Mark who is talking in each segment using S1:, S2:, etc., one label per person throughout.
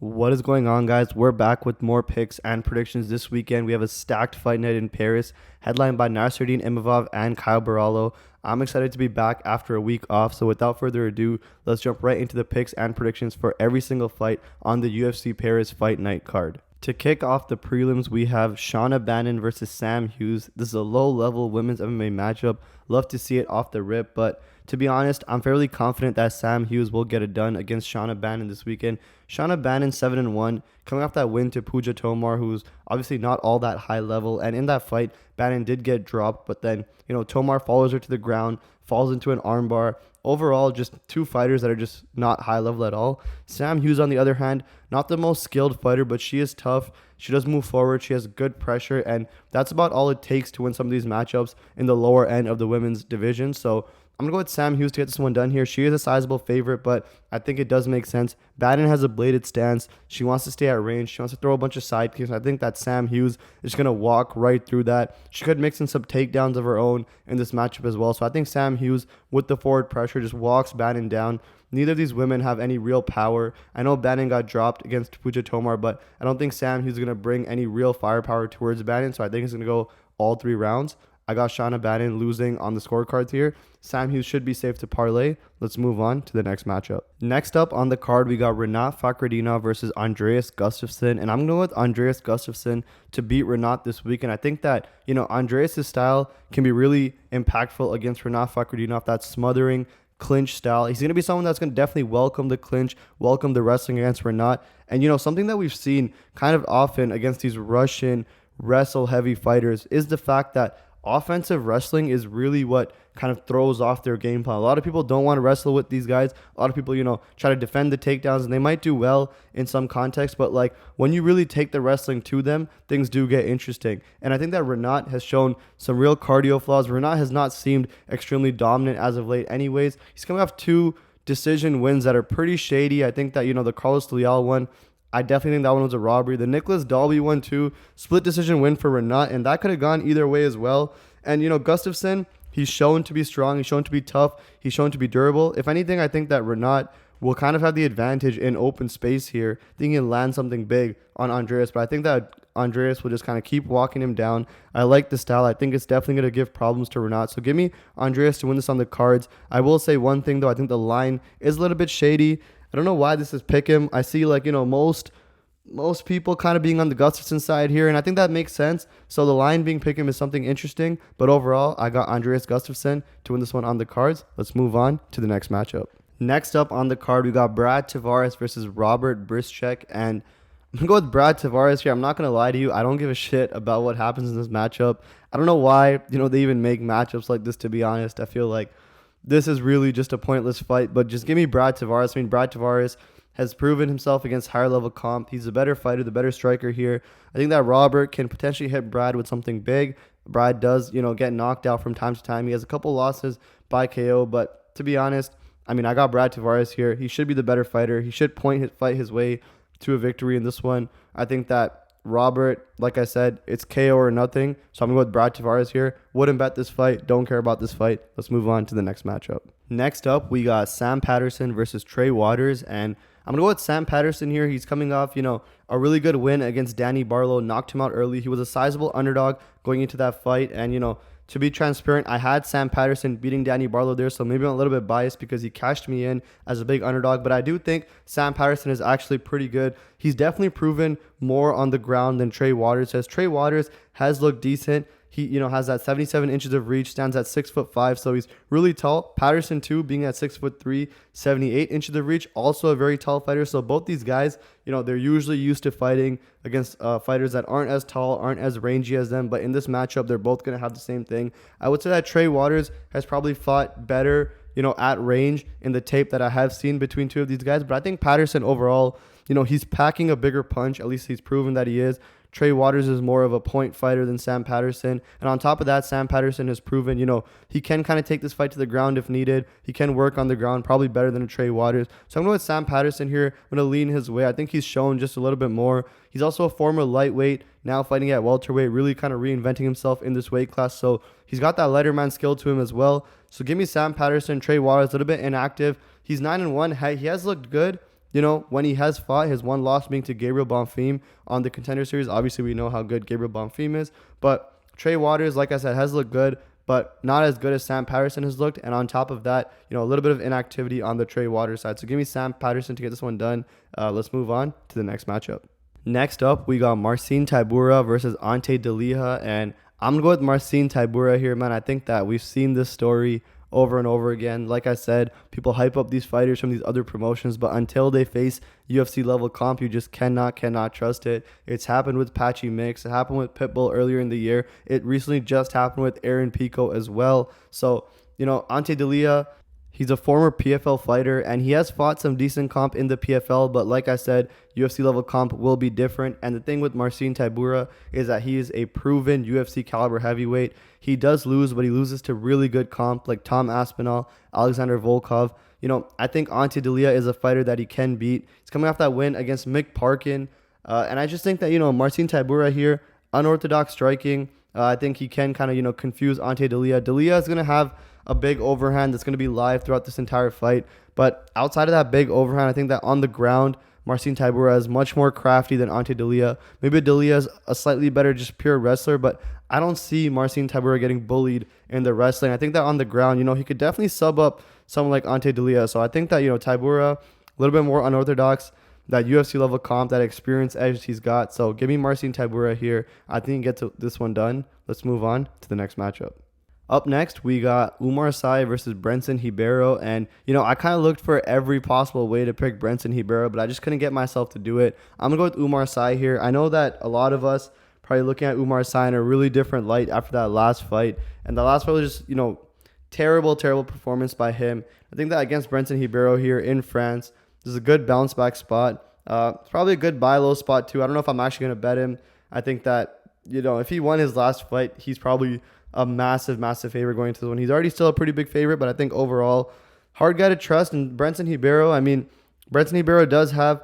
S1: What is going on, guys? We're back with more picks and predictions this weekend. We have a stacked fight night in Paris, headlined by Nassourdine, Imavov, and Caio Borralho. I'm excited to be back after a week off, so without further ado, let's jump right into the picks and predictions for every single fight on the UFC Paris Fight Night card. To kick off the prelims, we have Shauna Bannon versus Sam Hughes. This is a low-level women's MMA matchup. Love to see it off the rip, but to be honest, I'm fairly confident that Sam Hughes will get it done against Shauna Bannon this weekend. Shauna Bannon 7-1, coming off that win to Puja Tomar, who's obviously not all that high level. And in that fight, Bannon did get dropped, but then, Tomar follows her to the ground, falls into an armbar. Overall, just two fighters that are just not high level at all. Sam Hughes, on the other hand, not the most skilled fighter, but she is tough. She does move forward. She has good pressure, and that's about all it takes to win some of these matchups in the lower end of the women's division. So I'm going to go with Sam Hughes to get this one done here. She is a sizable favorite, but I think it does make sense. Bannon has a bladed stance. She wants to stay at range. She wants to throw a bunch of side kicks. I think that Sam Hughes is going to walk right through that. She could mix in some takedowns of her own in this matchup as well. So I think Sam Hughes, with the forward pressure, just walks Bannon down. Neither of these women have any real power. I know Bannon got dropped against Puja Tomar, but I don't think Sam Hughes is going to bring any real firepower towards Bannon. So I think it's going to go all three rounds. I got Shauna Bannon losing on the scorecards here. Sam Hughes should be safe to parlay. Let's move on to the next matchup. Next up on the card, we got Rinat Fakhretdinov versus Andreas Gustafsson. And I'm going to go with Andreas Gustafsson to beat Rinat this week. And I think that, Andreas' style can be really impactful against Rinat Fakhretdinov. That smothering clinch style. He's going to be someone that's going to definitely welcome the clinch, welcome the wrestling against Rinat. And, something that we've seen kind of often against these Russian wrestle-heavy fighters is the fact that offensive wrestling is really what kind of throws off their game plan. A lot of people don't want to wrestle with these guys. A lot of people, try to defend the takedowns, and they might do well in some context, but like when you really take the wrestling to them, things do get interesting. And I think that Rinat has shown some real cardio flaws. Rinat has not seemed extremely dominant as of late anyways. He's coming off two decision wins that are pretty shady. I think that, the Carlos Leal one, I definitely think that one was a robbery. The Nicholas Dalby one too, split decision win for Rinat, and that could have gone either way as well. And Gustafsson, he's shown to be strong, he's shown to be tough, he's shown to be durable. If anything, I think that Rinat will kind of have the advantage in open space here. I think he can land something big on Andreas, but I think that Andreas will just kind of keep walking him down. I like the style. I think it's definitely going to give problems to Rinat. So give me Andreas to win this on the cards. I will say one thing though, I think the line is a little bit shady. I don't know why this is pick him. I see most people kind of being on the Gustafsson side here, and I think that makes sense. So the line being pick him is something interesting, but overall, I got Andreas Gustafsson to win this one on the cards. Let's move on to the next matchup. Next up on the card, we got Brad Tavares versus Robert Bryczek, and I'm going to go with Brad Tavares here. I'm not going to lie to you. I don't give a shit about what happens in this matchup. I don't know why, they even make matchups like this, to be honest. I feel like this is really just a pointless fight, but just give me Brad Tavares. I mean, Brad Tavares has proven himself against higher level comp. He's a better fighter, the better striker here. I think that Robert can potentially hit Brad with something big. Brad does, get knocked out from time to time. He has a couple losses by KO, but to be honest, I got Brad Tavares here. He should be the better fighter. He should fight his way to a victory in this one. I think that Robert, like I said, it's KO or nothing. So I'm going to go with Brad Tavares here. Wouldn't bet this fight. Don't care about this fight. Let's move on to the next matchup. Next up, we got Sam Patterson versus Trey Waters. And I'm going to go with Sam Patterson here. He's coming off, a really good win against Danny Barlow. Knocked him out early. He was a sizable underdog going into that fight. And, to be transparent, I had Sam Patterson beating Danny Barlow there, so maybe I'm a little bit biased because he cashed me in as a big underdog, but I do think Sam Patterson is actually pretty good. He's definitely proven more on the ground than Trey Waters has. Trey Waters has looked decent. He, has that 77 inches of reach, stands at 6'5", so he's really tall. Patterson too, being at 6'3", 78 inches of reach, also a very tall fighter. So both these guys, they're usually used to fighting against fighters that aren't as tall, aren't as rangy as them. But in this matchup, they're both going to have the same thing. I would say that Trey Waters has probably fought better, at range in the tape that I have seen between two of these guys. But I think Patterson overall, he's packing a bigger punch. At least he's proven that he is. Trey Waters is more of a point fighter than Sam Patterson. And on top of that, Sam Patterson has proven, he can kind of take this fight to the ground if needed. He can work on the ground probably better than a Trey Waters. So I'm going with Sam Patterson here. I'm going to lean his way. I think he's shown just a little bit more. He's also a former lightweight, now fighting at welterweight, really kind of reinventing himself in this weight class. So he's got that letterman skill to him as well. So give me Sam Patterson. Trey Waters, a little bit inactive. He's 9-1. He has looked good, when he has fought, his one loss being to Gabriel Bonfim on the Contender Series. Obviously, we know how good Gabriel Bonfim is, but Trey Waters, like I said, has looked good, but not as good as Sam Patterson has looked. And on top of that, a little bit of inactivity on the Trey Waters side. So give me Sam Patterson to get this one done. Let's move on to the next matchup. Next up, we got Marcin Tybura versus Ante Delija, and I'm going to go with Marcin Tybura here, man. I think that we've seen this story over and over again. Like I said, people hype up these fighters from these other promotions, but until they face UFC level comp, you just cannot trust it. It's happened with Patchy Mix. It happened with Pitbull earlier in the year. It recently just happened with Aaron Pico as well. So, Ante Delija, he's a former PFL fighter, and he has fought some decent comp in the PFL, but like I said, UFC level comp will be different. And the thing with Marcin Tybura is that he is a proven UFC caliber heavyweight. He does lose, but he loses to really good comp like Tom Aspinall, Alexander Volkov. I think Ante Delija is a fighter that he can beat. He's coming off that win against Mick Parkin. And I just think that, Marcin Tybura here, unorthodox striking. I think he can kind of, confuse Ante Delija. Delija is going to have a big overhand that's going to be live throughout this entire fight. But outside of that big overhand, I think that on the ground, Marcin Tybura is much more crafty than Ante Delija. Maybe Delija is a slightly better just pure wrestler, but I don't see Marcin Tybura getting bullied in the wrestling. I think that on the ground, he could definitely sub up someone like Ante Delija. So I think that, Tybura, a little bit more unorthodox, that UFC level comp, that experience edge he's got. So give me Marcin Tybura here. I think he can get this one done. Let's move on to the next matchup. Up next, we got Oumar Sy versus Brendson Ribeiro. And, I kind of looked for every possible way to pick Brendson Ribeiro, but I just couldn't get myself to do it. I'm going to go with Oumar Sy here. I know that a lot of us probably looking at Oumar Sy in a really different light after that last fight. And the last fight was just, terrible performance by him. I think that against Brendson Ribeiro here in France, this is a good bounce back spot. It's probably a good buy low spot too. I don't know if I'm actually going to bet him. I think that, if he won his last fight, he's probably a massive favorite going into this one. He's already still a pretty big favorite, but I think overall, hard guy to trust. And Brendson Ribeiro, Brendson Ribeiro does have,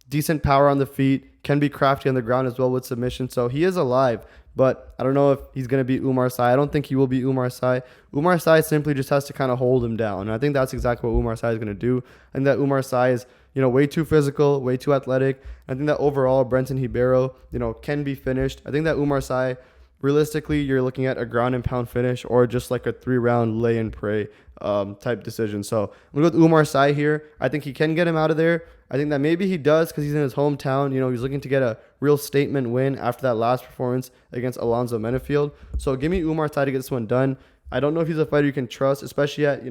S1: decent power on the feet, can be crafty on the ground as well with submission. So he is alive, but I don't know if he's going to beat Oumar Sy. I don't think he will beat Oumar Sy. Oumar Sy simply just has to kind of hold him down. And I think that's exactly what Oumar Sy is going to do. And that Oumar Sy is, way too physical, way too athletic. I think that overall, Brendson Ribeiro, can be finished. I think that Oumar Sy, realistically, you're looking at a ground and pound finish or just like a 3-round lay and pray type decision. So I'm going to go with Oumar Sy here. I think he can get him out of there. I think that maybe he does because he's in his hometown. He's looking to get a real statement win after that last performance against Alonzo Menefield. So give me Oumar Sy to get this one done. I don't know if he's a fighter you can trust, especially at,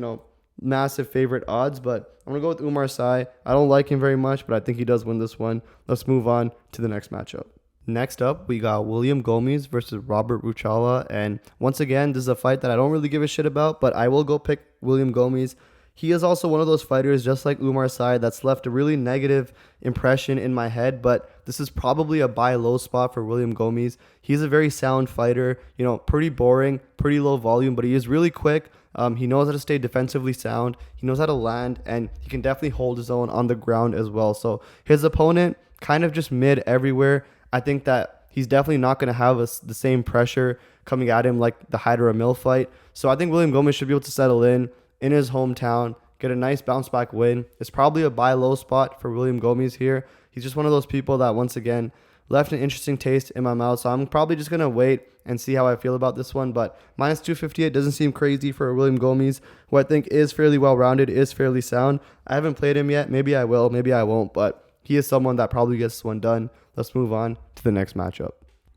S1: massive favorite odds, but I'm going to go with Oumar Sy. I don't like him very much, but I think he does win this one. Let's move on to the next matchup. Next up, we got William Gomis versus Robert Ruchala. And once again, this is a fight that I don't really give a shit about, but I will go pick William Gomis. He is also one of those fighters, just like Oumar Sy, that's left a really negative impression in my head, but this is probably a buy low spot for William Gomis. He's a very sound fighter, pretty boring, pretty low volume, but he is really quick. He knows how to stay defensively sound. He knows how to land, and he can definitely hold his own on the ground as well. So his opponent kind of just mid everywhere. I think that he's definitely not going to have the same pressure coming at him like the Hyder Emil fight. So I think William Gomis should be able to settle in his hometown, get a nice bounce back win. It's probably a buy low spot for William Gomis here. He's just one of those people that, once again, left an interesting taste in my mouth. So I'm probably just going to wait and see how I feel about this one. But minus 258 doesn't seem crazy for William Gomis, who I think is fairly well-rounded, is fairly sound. I haven't played him yet. Maybe I will, maybe I won't. But he is someone that probably gets this one done. Let's move on to the next matchup.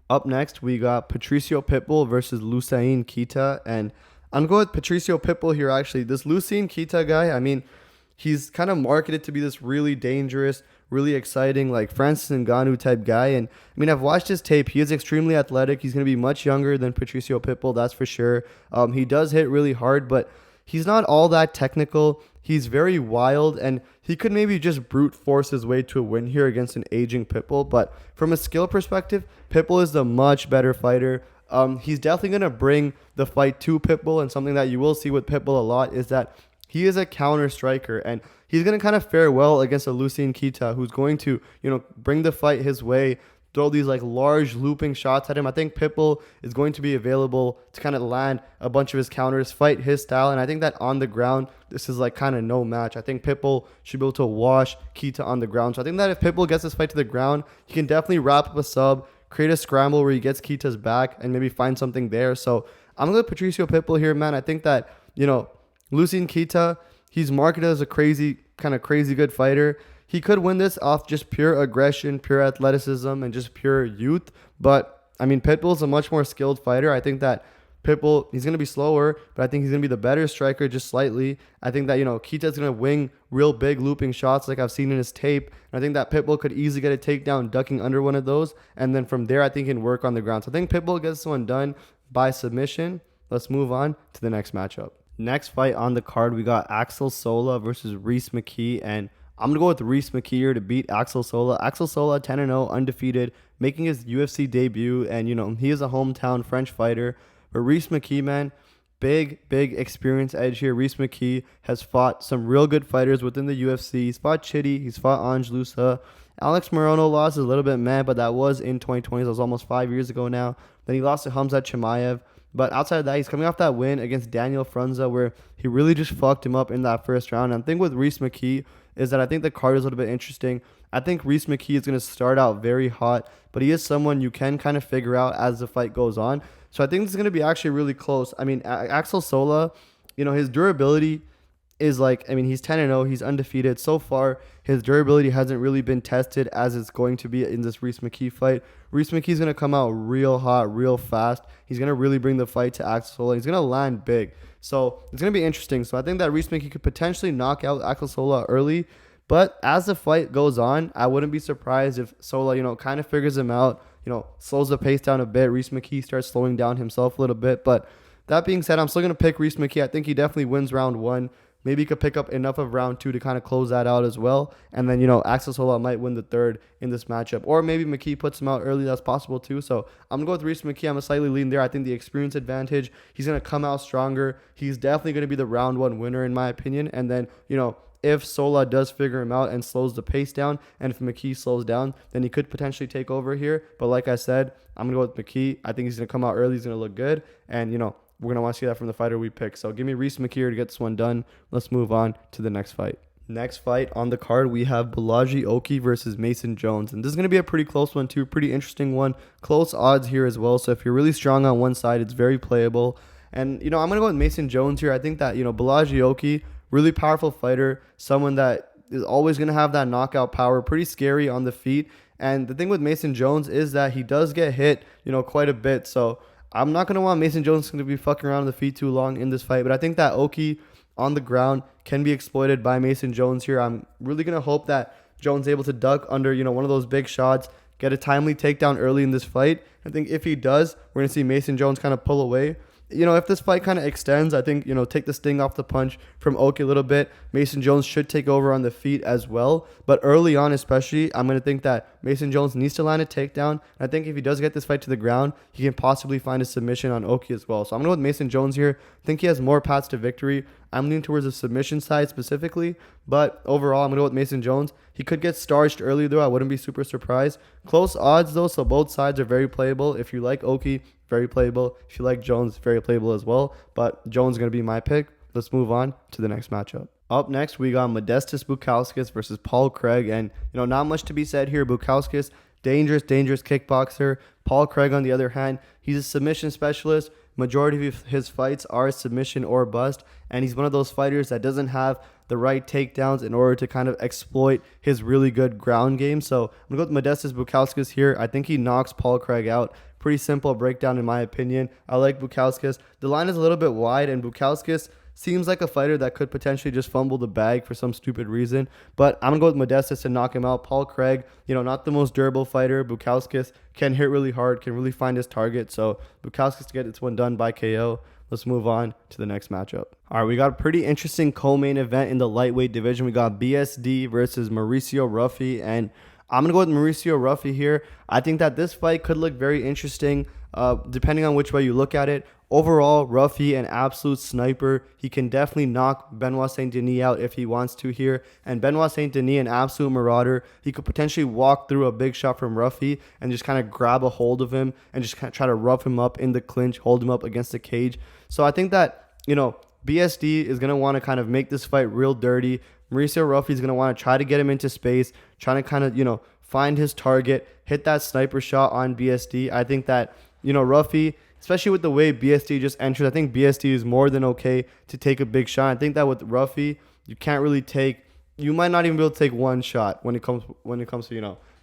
S1: Up next, we got Patricio Pitbull versus Losene Kita. And I'm going with Patricio Pitbull here, actually. This Losene Kita guy, he's kind of marketed to be this really dangerous, really exciting, like Francis Ngannou type guy. And I've watched his tape. He is extremely athletic. He's going to be much younger than Patricio Pitbull, that's for sure. He does hit really hard, but he's not all that technical. He's very wild, and he could maybe just brute force his way to a win here against an aging Pitbull. But from a skill perspective, Pitbull is the much better fighter. He's definitely going to bring the fight to Pitbull, and something that you will see with Pitbull a lot is that he is a counter striker, and he's going to kind of fare well against a Losene Kita, who's going to, bring the fight his way, throw these like large looping shots at him. I think Pitbull is going to be available to kind of land a bunch of his counters, fight his style. And I think that on the ground, this is like kind of no match. I think Pitbull should be able to wash Kita on the ground. So I think that if Pitbull gets this fight to the ground, he can definitely wrap up a sub, create a scramble where he gets Kita's back and maybe find something there. So I'm going to Patricio Pitbull here, man. I think that, Losene Kita, he's marketed as a crazy good fighter. He could win this off just pure aggression, pure athleticism, and just pure youth. But, I mean, Pitbull's a much more skilled fighter. I think that Pitbull, he's going to be slower, but I think he's going to be the better striker just slightly. I think that, Kita's going to wing real big looping shots like I've seen in his tape. And I think that Pitbull could easily get a takedown ducking under one of those. And then from there, I think he can work on the ground. So I think Pitbull gets this one done by submission. Let's move on to the next matchup. Next fight on the card, we got Axel Sola versus Rhys McKee. And I'm going to go with Rhys McKee here to beat Axel Sola. Axel Sola, 10-0, undefeated, making his UFC debut. And, he is a hometown French fighter. But Rhys McKee, man, big experience edge here. Rhys McKee has fought some real good fighters within the UFC. He's fought Chitty. He's fought Angelusa. Alex Morono lost a little bit mad, but that was in 2020. So it was almost 5 years ago now. Then he lost to Khamzat Chimaev. But outside of that, he's coming off that win against Daniel Frunza where he really just fucked him up in that first round. And the thing with Rhys McKee is that I think the card is a little bit interesting. I think Rhys McKee is going to start out very hot, but he is someone you can kind of figure out as the fight goes on. So I think this is going to be actually really close. I mean, Axel Sola, his durability is he's 10-0. He's undefeated. So far, his durability hasn't really been tested as it's going to be in this Rhys McKee fight. Rhys McKee's going to come out real hot, real fast. He's going to really bring the fight to Axel Sola. He's going to land big. So it's going to be interesting. So I think that Rhys McKee could potentially knock out Axel Sola early. But as the fight goes on, I wouldn't be surprised if Sola, kind of figures him out, slows the pace down a bit. Rhys McKee starts slowing down himself a little bit. But that being said, I'm still going to pick Rhys McKee. I think he definitely wins round 1. Maybe he could pick up enough of round 2 to kind of close that out as well. And then, Axel Sola might win the third in this matchup. Or maybe McKee puts him out early. That's possible too. So I'm going to go with Rhys McKee. I'm a slightly lean there. I think the experience advantage, he's going to come out stronger. He's definitely going to be the round 1 winner in my opinion. And then, if Sola does figure him out and slows the pace down, and if McKee slows down, then he could potentially take over here. But like I said, I'm going to go with McKee. I think he's going to come out early. He's going to look good. And, we're going to want to see that from the fighter we pick. So give me Rhys McKee to get this one done. Let's move on to the next fight. Next fight on the card, we have Balaji Oki versus Mason Jones. And this is going to be a pretty close one too. Pretty interesting one. Close odds here as well. So if you're really strong on one side, it's very playable. And, I'm going to go with Mason Jones here. I think that, Balaji Oki, really powerful fighter. Someone that is always going to have that knockout power. Pretty scary on the feet. And the thing with Mason Jones is that he does get hit, quite a bit. So I'm not going to want Mason Jones to be fucking around on the feet too long in this fight. But I think that Oki on the ground can be exploited by Mason Jones here. I'm really going to hope that Jones is able to duck under, one of those big shots, get a timely takedown early in this fight. I think if he does, we're going to see Mason Jones kind of pull away. If this fight kind of extends, I think, take the sting off the punch from Oki a little bit. Mason Jones should take over on the feet as well. But early on especially, I'm going to think that Mason Jones needs to land a takedown. I think if he does get this fight to the ground, he can possibly find a submission on Oki as well. So I'm going to go with Mason Jones here. I think he has more paths to victory. I'm leaning towards the submission side specifically. But overall, I'm going to go with Mason Jones. He could get starched early though. I wouldn't be super surprised. Close odds though, so both sides are very playable. If you like Oki, very playable. If you like Jones, very playable as well. But Jones is going to be my pick. Let's move on to the next matchup. Up next, we got Modestas Bukauskas versus Paul Craig. And, not much to be said here. Bukauskas, dangerous kickboxer. Paul Craig, on the other hand, he's a submission specialist. Majority of his fights are submission or bust. And he's one of those fighters that doesn't have the right takedowns in order to kind of exploit his really good ground game. So I'm going to go with Modestas Bukauskas here. I think he knocks Paul Craig out. Pretty simple breakdown in my opinion. I like Bukauskas. The line is a little bit wide, and Bukauskas seems like a fighter that could potentially just fumble the bag for some stupid reason. But I'm going to go with Modestas to knock him out. Paul Craig, not the most durable fighter. Bukauskas can hit really hard, can really find his target. So Bukauskas to get this one done by KO. Let's move on to the next matchup. All right, we got a pretty interesting co-main event in the lightweight division. We got BSD versus Mauricio Ruffy, and I'm going to go with Mauricio Ruffy here. I think that this fight could look very interesting depending on which way you look at it. overall, Ruffy, an absolute sniper. He can definitely knock Benoit Saint-Denis out if he wants to here. And Benoit Saint-Denis, an absolute marauder. He could potentially walk through a big shot from Ruffy and just kind of grab a hold of him and just kind of try to rough him up in the clinch, hold him up against the cage. So I think that, BSD is going to want to kind of make this fight real dirty. Mauricio Ruffy is going to want to try to get him into space, trying to kind of, find his target, hit that sniper shot on BSD. I think that, Ruffy, especially with the way BSD just entered, I think BSD is more than okay to take a big shot. I think that with Ruffy, you might not even be able to take one shot when it comes to,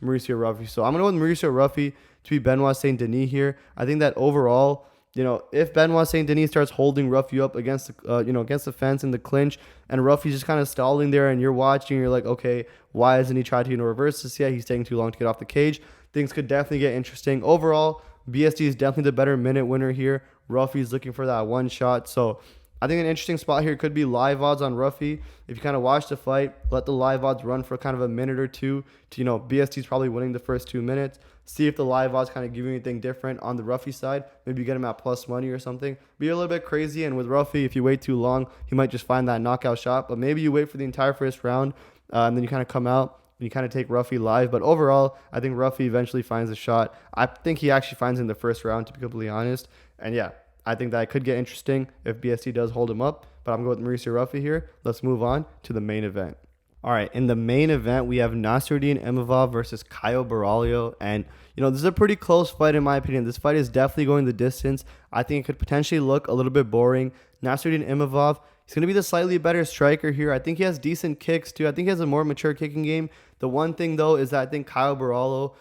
S1: Mauricio Ruffy. So I'm going to go with Mauricio Ruffy to be Benoit Saint-Denis here. I think that overall, if Benoit Saint-Denis starts holding Ruffy up against the fence in the clinch, and Ruffy's just kind of stalling there, and you're watching, you're like, okay, why isn't he trying to reverse this yet? He's taking too long to get off the cage. Things could definitely get interesting. Overall, BSD is definitely the better minute winner here. Ruffy's looking for that one shot. So I think an interesting spot here could be live odds on Ruffy. If you kind of watch the fight, let the live odds run for kind of a minute or two to, BSD's probably winning the first 2 minutes. See if the live odds kind of give you anything different on the Ruffy side. Maybe you get him at plus money or something. Be a little bit crazy. And with Ruffy, if you wait too long, he might just find that knockout shot. But maybe you wait for the entire first round and then you kind of come out and you kind of take Ruffy live. But overall, I think Ruffy eventually finds a shot. I think he actually finds it in the first round, to be completely honest. And yeah, I think that could get interesting if BSD does hold him up. But I'm going with Mauricio Ruffy here. Let's move on to the main event. All right, in the main event, we have Nassourdine Imavov versus Caio Borralho. And, this is a pretty close fight in my opinion. This fight is definitely going the distance. I think it could potentially look a little bit boring. Nassourdine Imavov, he's going to be the slightly better striker here. I think he has decent kicks too. I think he has a more mature kicking game. The one thing, though, is that I think Caio Borralho,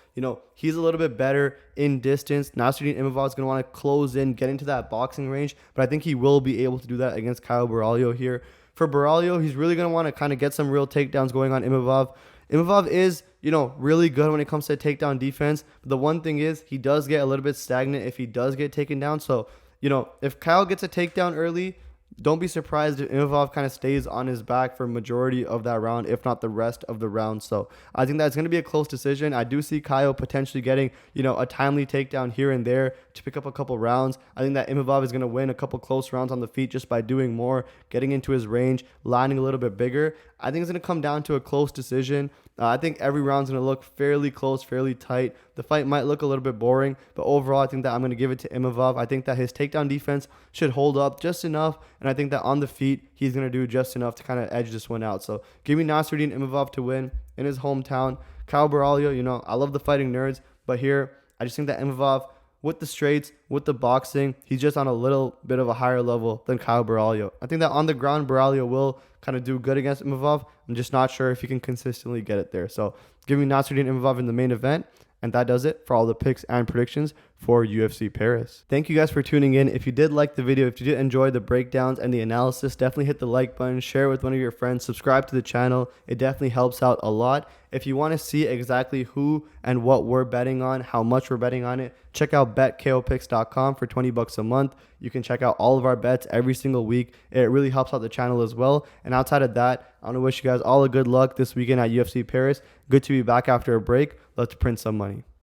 S1: he's a little bit better in distance. Nassourdine Imavov is going to want to close in, get into that boxing range. But I think he will be able to do that against Caio Borralho here. For Borralho, he's really going to want to kind of get some real takedowns going on Imavov. Imavov is, really good when it comes to takedown defense. But the one thing is he does get a little bit stagnant if he does get taken down. So, if Caio gets a takedown early, don't be surprised if Imavov kind of stays on his back for majority of that round, if not the rest of the round. So I think that's going to be a close decision. I do see Caio potentially getting, a timely takedown here and there to pick up a couple rounds. I think that Imavov is going to win a couple close rounds on the feet just by doing more, getting into his range, landing a little bit bigger. I think it's going to come down to a close decision. I think every round's going to look fairly close, fairly tight. The fight might look a little bit boring, but overall, I think that I'm going to give it to Imavov. I think that his takedown defense should hold up just enough, and I think that on the feet, he's going to do just enough to kind of edge this one out. So give me Nassourdine Imavov to win in his hometown. Caio Borralho, I love the fighting nerds, but here, I just think that Imavov, with the straights, with the boxing, he's just on a little bit of a higher level than Caio Borralho. I think that on the ground, Borralho will kind of do good against Imavov. I'm just not sure if he can consistently get it there. So give me Nassourdine Imavov in the main event. And that does it for all the picks and predictions for UFC Paris. Thank you guys for tuning in. If you did like the video, if you did enjoy the breakdowns and the analysis, definitely hit the like button, share it with one of your friends, subscribe to the channel. It definitely helps out a lot. If you want to see exactly who and what we're betting on, how much we're betting on it, check out betkopicks.com for $20 a month. You can check out all of our bets every single week. It really helps out the channel as well. And outside of that, I want to wish you guys all a good luck this weekend at UFC Paris. Good to be back after a break. Let's print some money.